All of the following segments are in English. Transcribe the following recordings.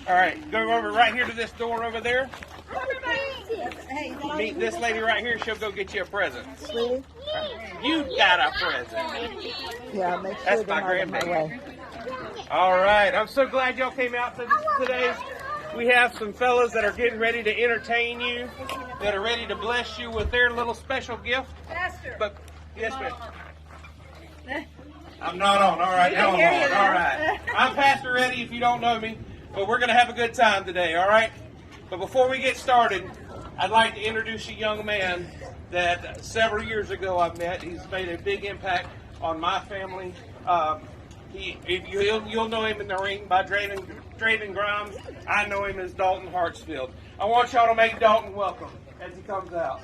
All right, go over right here to this door over there. Meet this lady right here. She'll go get you a present. Really? You got a present. Yeah, make sure That's they're my not in my grandbaby. way. All right, I'm so glad y'all came out today. We have some fellas that are getting ready to entertain you, that are ready to bless you with their little special gift. Pastor. But yes, ma'am. I'm not on. All right, now I'm on. All right. I'm Pastor Eddie if you don't know me, but we're going to have a good time today, all right? But before we get started, I'd like to introduce a young man that several years ago I met. He's made a big impact on my family. You'll know him in the ring by Draven Grimes. I know him as Dalton Hartsfield. I want y'all to make Dalton welcome as he comes out.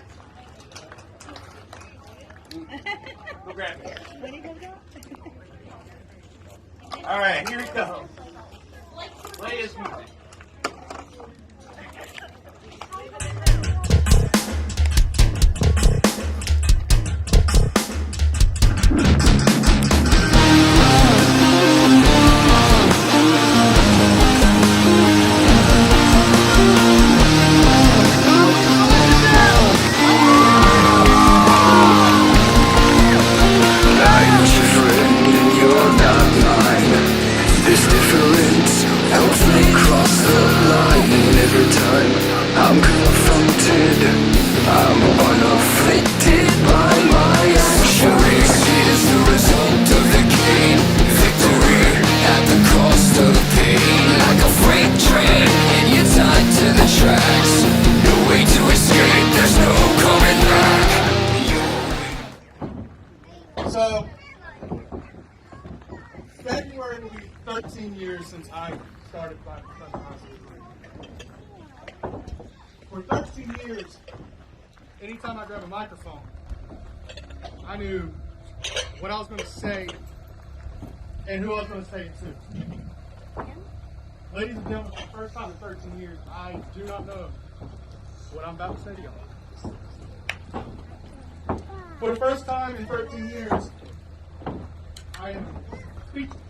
Go grab him. All right, here he comes. Play his music. So, February will be 13 years since I started playing professional hockey. For 13 years, anytime I grab a microphone, I knew what I was going to say and who I was going to say it to. Ladies and gentlemen, for the first time in 13 years, I do not know what I'm about to say to y'all. For the first time in 13 years, I am speechless.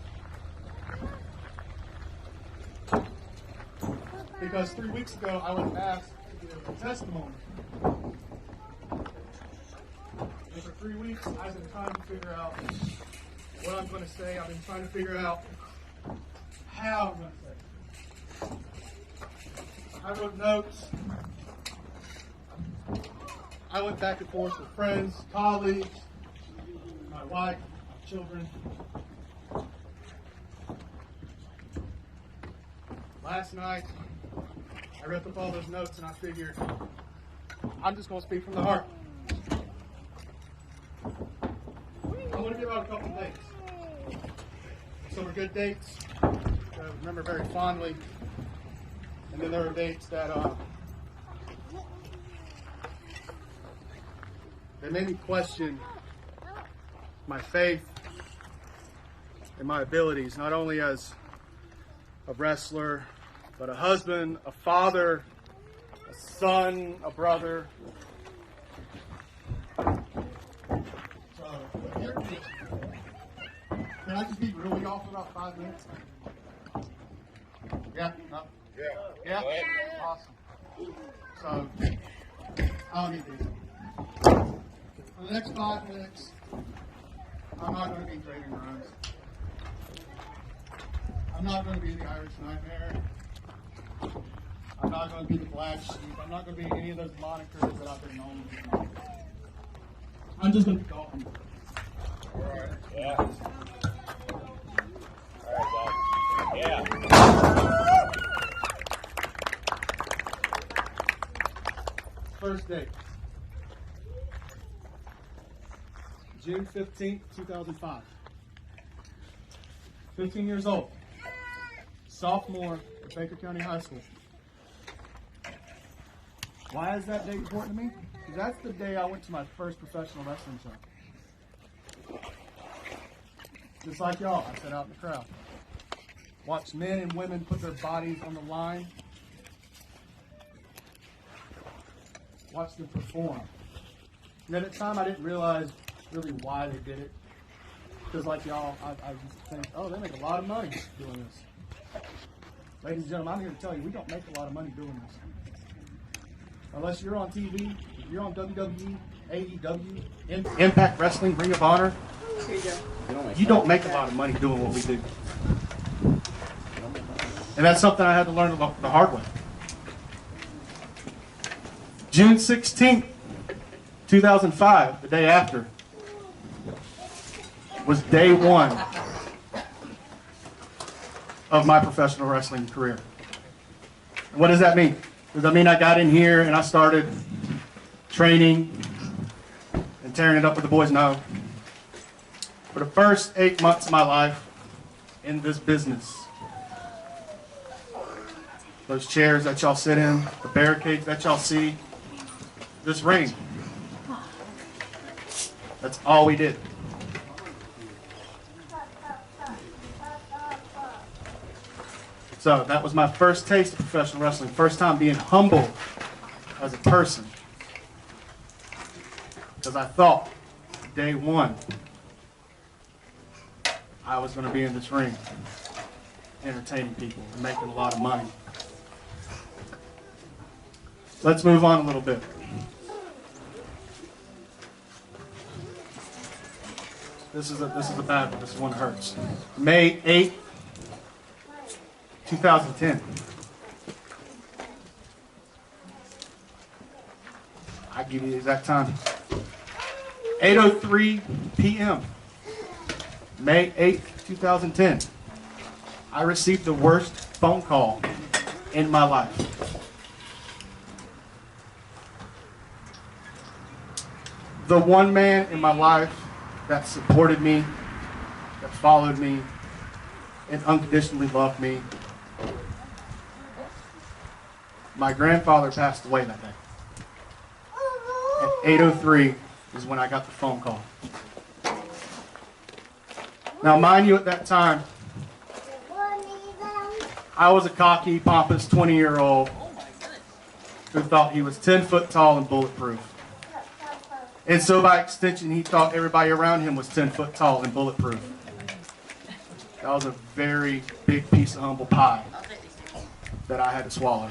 Because 3 weeks ago, I was asked to give a testimony. And for 3 weeks, I've been trying to figure out what I'm going to say. I've been trying to figure out how I'm going to say it. I wrote notes. I went back and forth with friends, colleagues, my wife, my children. Last night, I ripped up all those notes and I figured I'm just going to speak from the heart. I'm going to give out a couple dates. Some are good dates that I remember very fondly, and then there are dates that they made me question my faith and my abilities, not only as a wrestler, but a husband, a father, a son, a brother. So, can I just be really off for about 5 minutes? Yeah? No? Yeah? Awesome. So, I'll need these. For the next 5 minutes, I'm not going to be Draven Grimes. I'm not going to be the Irish Nightmare. I'm not going to be the Black Sheep. I'm not going to be any of those monikers that I've been known to be. I'm just going to be Dalton. All right. Yeah. All right, yeah. First date. June 15th, 2005. 15 years old. Sophomore at Baker County High School. Why is that date important to me? Because that's the day I went to my first professional wrestling show. Just like y'all, I sat out in the crowd. Watched men and women put their bodies on the line. Watched them perform. And at the time, I didn't realize really why they did it. Because like y'all, I just think, oh, they make a lot of money doing this. Ladies and gentlemen, I'm here to tell you, we don't make a lot of money doing this. Unless you're on TV, if you're on WWE, AEW, Impact Wrestling, Ring of Honor, you don't make a lot of money doing what we do. And that's something I had to learn the hard way. June 16th, 2005, the day after, was day one of my professional wrestling career. What does that mean? Does that mean I got in here and I started training and tearing it up with the boys? No. For the first 8 months of my life in this business, those chairs that y'all sit in, the barricades that y'all see, this ring, that's all we did. So that was my first taste of professional wrestling, first time being humble as a person. Because I thought, day one, I was going to be in this ring, entertaining people and making a lot of money. Let's move on a little bit. This is a bad one. This one hurts. May 8th, 2010. I give you the exact time. 8:03 p.m. May 8th, 2010. I received the worst phone call in my life. The one man in my life that supported me, that followed me, and unconditionally loved me. My grandfather passed away that day. At 8:03 is when I got the phone call. Now, mind you, at that time, I was a cocky, pompous 20-year-old who thought he was 10 foot tall and bulletproof. And so by extension, he thought everybody around him was 10 foot tall and bulletproof. That was a very big piece of humble pie that I had to swallow.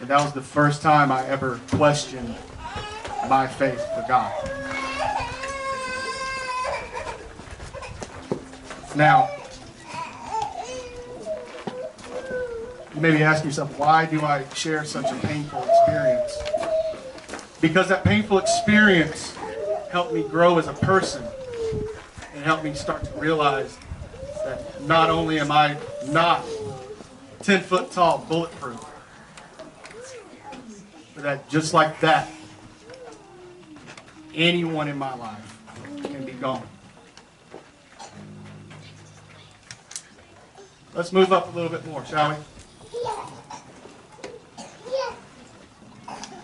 And that was the first time I ever questioned my faith for God. Now, you may be asking yourself, why do I share such a painful experience? Because that painful experience helped me grow as a person and helped me start to realize that not only am I not 10 foot tall, bulletproof, but that just like that, anyone in my life can be gone. Let's move up a little bit more, shall we?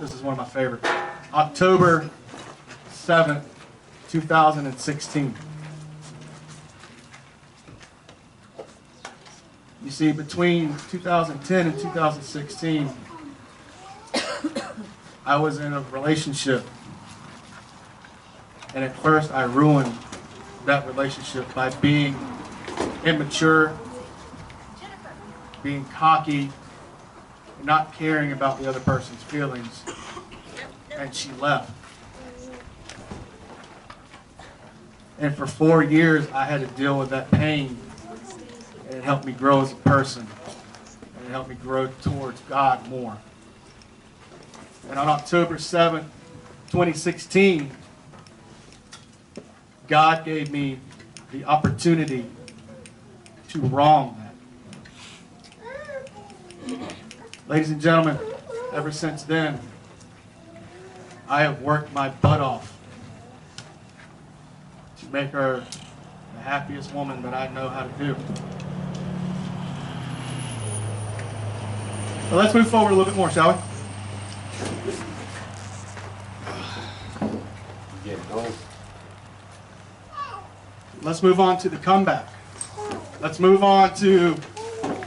This is one of my favorites. October 7th, 2016. You see, between 2010 and 2016, I was in a relationship. And at first, I ruined that relationship by being immature, being cocky, not caring about the other person's feelings. And she left. And for 4 years, I had to deal with that pain. And it helped me grow as a person. And it helped me grow towards God more. And on October 7th, 2016, God gave me the opportunity to wrong that. Ladies and gentlemen, ever since then, I have worked my butt off to make her the happiest woman that I know how to do. So let's move forward a little bit more, shall we? Let's move on to the comeback. Let's move on to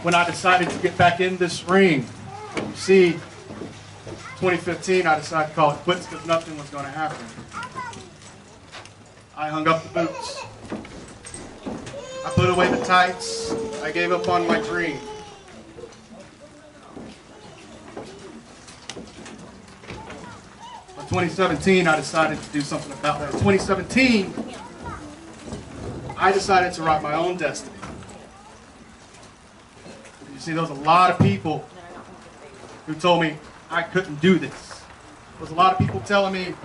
when I decided to get back in this ring. You see, 2015, I decided to call it quits because nothing was going to happen. I hung up the boots. I put away the tights. I gave up on my dream. 2017, I decided to do something about that. In 2017, I decided to write my own destiny. You see, there was a lot of people who told me I couldn't do this. There was a lot of people telling me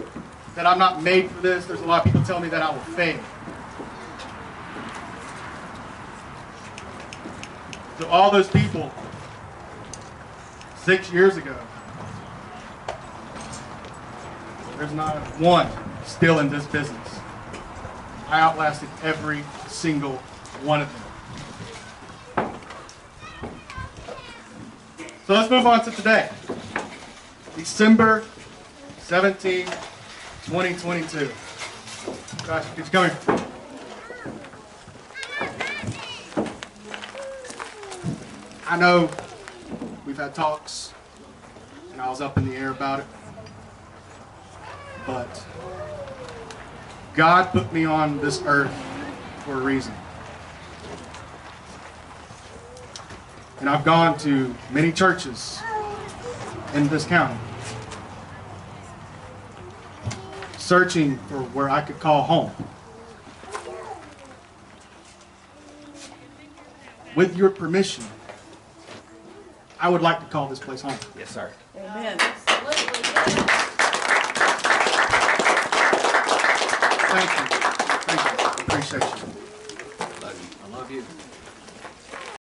that I'm not made for this. There's a lot of people telling me that I will fail. So all those people 6 years ago, there's not one still in this business. I outlasted every single one of them. So let's move on to today. December 17, 2022. Josh, keep coming. I know we've had talks, and I was up in the air about it, but God put me on this earth for a reason. And I've gone to many churches in this county, searching for where I could call home. With your permission, I would like to call this place home. Yes, sir. Amen. Thank you. Thank you. Appreciate you.